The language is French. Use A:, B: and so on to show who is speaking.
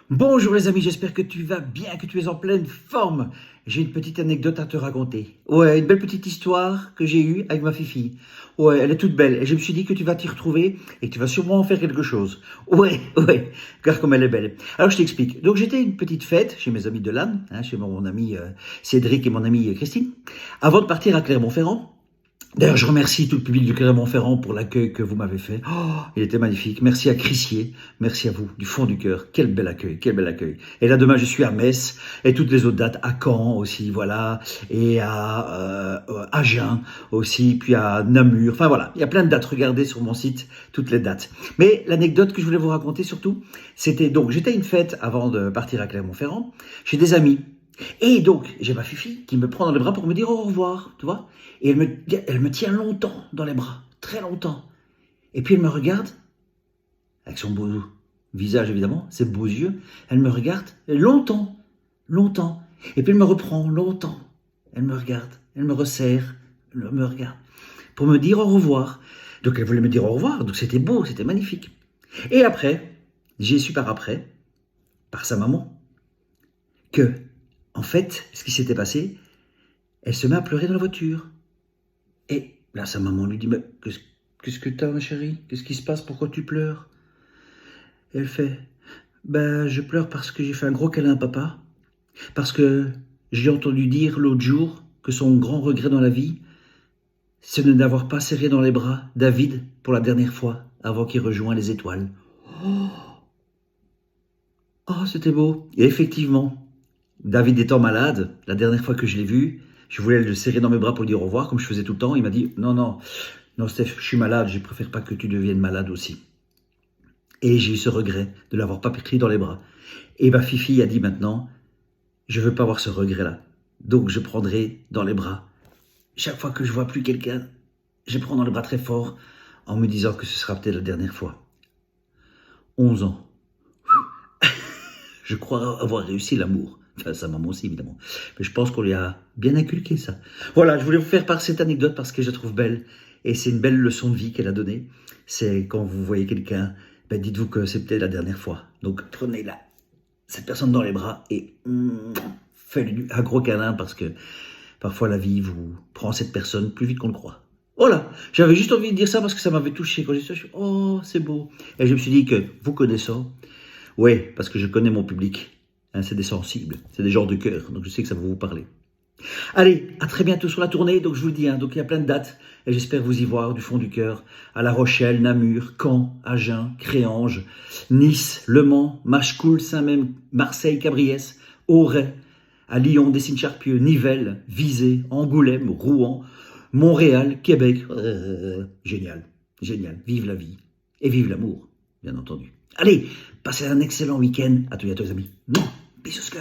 A: Bonjour les amis, j'espère que tu vas bien, que tu es en pleine forme. J'ai une petite anecdote à te raconter. Ouais, une belle petite histoire que j'ai eue avec ma fifi. Ouais, elle est toute belle et je me suis dit que tu vas t'y retrouver et que tu vas sûrement en faire quelque chose. Ouais, car comme elle est belle. Alors je t'explique. Donc j'étais à une petite fête chez mes amis de l'âne, chez mon ami Cédric et mon amie Christine, avant de partir à Clermont-Ferrand. D'ailleurs, je remercie tout le public de Clermont-Ferrand pour l'accueil que vous m'avez fait. Oh, il était magnifique. Merci à Crissier. Merci à vous, du fond du cœur. Quel bel accueil, quel bel accueil. Et là, demain, je suis à Metz et toutes les autres dates, à Caen aussi, voilà, et à Agen aussi, puis à Namur. Enfin voilà, il y a plein de dates. Regardez sur mon site toutes les dates. Mais l'anecdote que je voulais vous raconter surtout, c'était donc j'étais à une fête avant de partir à Clermont-Ferrand chez des amis. Et donc, j'ai ma fifi qui me prend dans les bras pour me dire au revoir, tu vois. Et elle me tient longtemps dans les bras, très longtemps. Et puis elle me regarde, avec son beau visage évidemment, ses beaux yeux. Elle me regarde longtemps, longtemps. Et puis elle me reprend longtemps. Elle me regarde, elle me resserre, elle me regarde. Pour me dire au revoir. Donc elle voulait me dire au revoir, donc c'était beau, c'était magnifique. Et après, j'ai su par après, par sa maman, que, en fait, ce qui s'était passé, elle se met à pleurer dans la voiture. Et là, sa maman lui dit, mais qu'est-ce que t'as, ma chérie? Qu'est-ce qui se passe? Pourquoi tu pleures? Et elle fait, ben, je pleure parce que j'ai fait un gros câlin à papa. Parce que j'ai entendu dire l'autre jour que son grand regret dans la vie, c'est de n'avoir pas serré dans les bras David pour la dernière fois avant qu'il rejoigne les étoiles. Oh, c'était beau. Et effectivement, David étant malade, la dernière fois que je l'ai vu, je voulais le serrer dans mes bras pour lui dire au revoir, comme je faisais tout le temps. Il m'a dit, non, Steph, je suis malade, je préfère pas que tu deviennes malade aussi. Et j'ai eu ce regret de l'avoir pas pris dans les bras. Et ma fifi a dit maintenant, je veux pas avoir ce regret-là. Donc je prendrai dans les bras. Chaque fois que je vois plus quelqu'un, je prends dans les bras très fort en me disant que ce sera peut-être la dernière fois. 11 ans. Je crois avoir réussi l'amour. Enfin, sa maman aussi, évidemment. Mais je pense qu'on lui a bien inculqué ça. Voilà, je voulais vous faire part cette anecdote parce que je la trouve belle. Et c'est une belle leçon de vie qu'elle a donnée. C'est quand vous voyez quelqu'un, ben dites-vous que c'est peut-être la dernière fois. Donc prenez cette personne dans les bras et faites-lui un gros câlin parce que parfois la vie vous prend cette personne plus vite qu'on le croit. Voilà, j'avais juste envie de dire ça parce que ça m'avait touché. Quand j'ai dit ça, je suis oh, c'est beau. Et je me suis dit que vous connaissant, oui, parce que je connais mon public. C'est des sensibles, c'est des gens de cœur, donc je sais que ça va vous parler. Allez, à très bientôt sur la tournée, donc je vous le dis, donc il y a plein de dates, et j'espère vous y voir du fond du cœur, à La Rochelle, Namur, Caen, Agen, Créange, Nice, Le Mans, Machecoul, Saint-Même, Marseille, Cabriès, Auray, à Lyon, Dessines-Charpieu, Nivelles, Visé, Angoulême, Rouen, Montréal, Québec. Génial, génial, vive la vie, et vive l'amour, bien entendu. Allez, passez un excellent week-end. À tous les amis. Bisous,